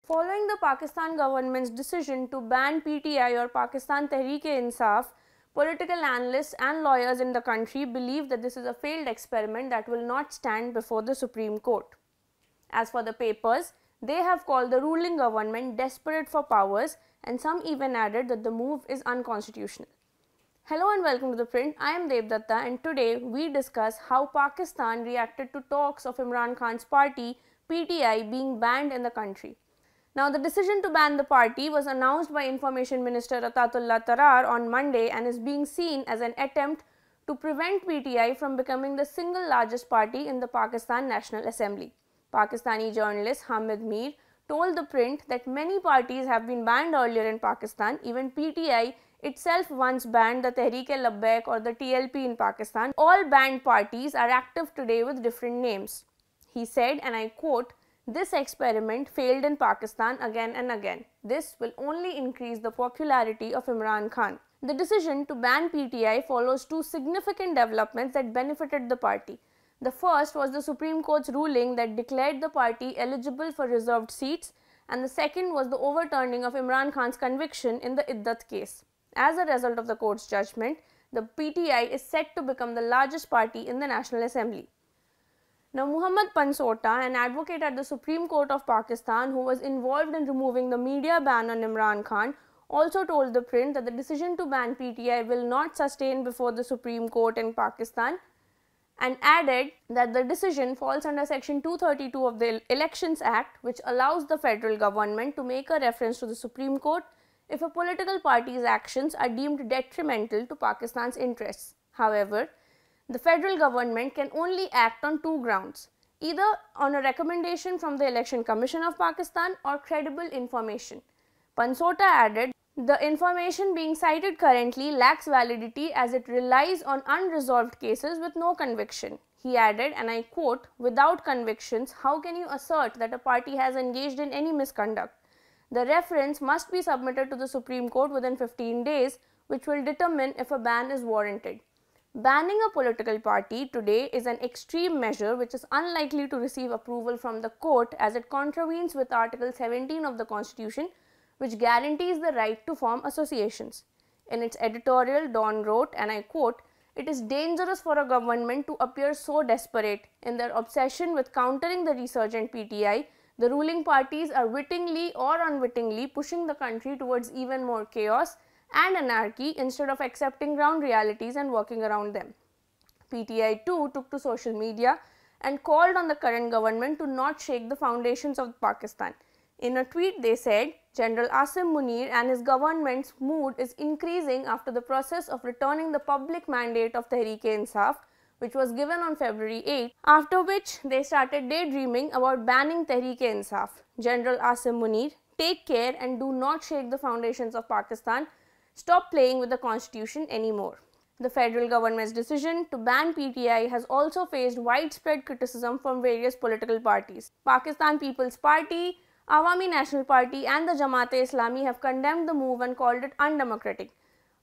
Following the Pakistan government's decision to ban PTI or Pakistan Tehreek-e-Insaf, political analysts and lawyers in the country believe that this is a failed experiment that will not stand before the Supreme Court. As for the papers, they have called the ruling government desperate for powers, and some even added that the move is unconstitutional. Hello and welcome to The Print. I am Debdutta, and today we discuss how Pakistan reacted to talks of Imran Khan's party PTI being banned in the country. Now, the decision to ban the party was announced by Information Minister Atatullah Tarar on Monday and is being seen as an attempt to prevent PTI from becoming the single largest party in the Pakistan National Assembly. Pakistani journalist Hamid Mir told The Print that many parties have been banned earlier in Pakistan. Even PTI itself once banned the Tehreek-e-Labbaik or the TLP in Pakistan. All banned parties are active today with different names. He said, and I quote, "This experiment failed in Pakistan again and again. This will only increase the popularity of Imran Khan." The decision to ban PTI follows two significant developments that benefited the party. The first was the Supreme Court's ruling that declared the party eligible for reserved seats, and the second was the overturning of Imran Khan's conviction in the Iddat case. As a result of the court's judgment, the PTI is set to become the largest party in the National Assembly. Now, Muhammad Pansota, an advocate at the Supreme Court of Pakistan who was involved in removing the media ban on Imran Khan, also told The Print that the decision to ban PTI will not sustain before the Supreme Court in Pakistan, and added that the decision falls under Section 232 of the Elections Act, which allows the federal government to make a reference to the Supreme Court if a political party's actions are deemed detrimental to Pakistan's interests. However, the federal government can only act on two grounds, either on a recommendation from the Election Commission of Pakistan or credible information. Pansota added, "The information being cited currently lacks validity as it relies on unresolved cases with no conviction." He added, and I quote, "Without convictions, how can you assert that a party has engaged in any misconduct? The reference must be submitted to the Supreme Court within 15 days, which will determine if a ban is warranted." Banning a political party today is an extreme measure which is unlikely to receive approval from the court, as it contravenes with Article 17 of the Constitution, which guarantees the right to form associations. In its editorial, Dawn wrote, and I quote, "It is dangerous for a government to appear so desperate. In their obsession with countering the resurgent PTI, the ruling parties are wittingly or unwittingly pushing the country towards even more chaos and anarchy instead of accepting ground realities and working around them." PTI too took to social media and called on the current government to not shake the foundations of Pakistan. In a tweet, they said, "General Asim Munir and his government's mood is increasing after the process of returning the public mandate of Tehreek-e-Insaf, which was given on February 8, after which they started daydreaming about banning Tehreek-e-Insaf. General Asim Munir, take care and do not shake the foundations of Pakistan. Stop playing with the constitution anymore." The federal government's decision to ban PTI has also faced widespread criticism from various political parties. Pakistan People's Party, Awami National Party and the Jamaat-e-Islami have condemned the move and called it undemocratic.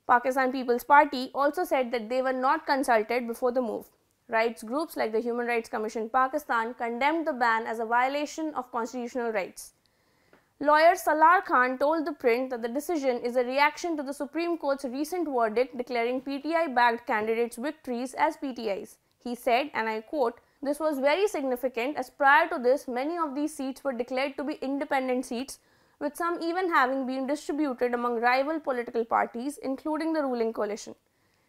Pakistan People's Party also said that they were not consulted before the move. Rights groups like the Human Rights Commission Pakistan condemned the ban as a violation of constitutional rights. Lawyer Salar Khan told The Print that the decision is a reaction to the Supreme Court's recent verdict declaring PTI-backed candidates' victories as PTIs. He said, and I quote, "This was very significant as prior to this, many of these seats were declared to be independent seats, with some even having been distributed among rival political parties, including the ruling coalition."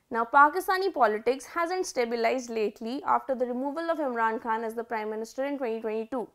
Now, Pakistani politics hasn't stabilized lately after the removal of Imran Khan as the Prime Minister in 2022.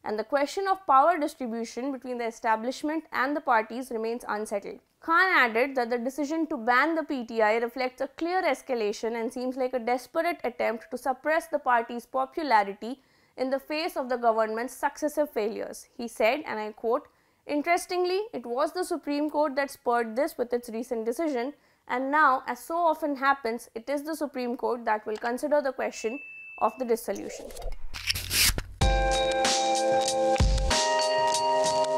And the question of power distribution between the establishment and the parties remains unsettled. Khan added that the decision to ban the PTI reflects a clear escalation and seems like a desperate attempt to suppress the party's popularity in the face of the government's successive failures. He said, and I quote, "Interestingly, it was the Supreme Court that spurred this with its recent decision, and now, as so often happens, it is the Supreme Court that will consider the question of the dissolution."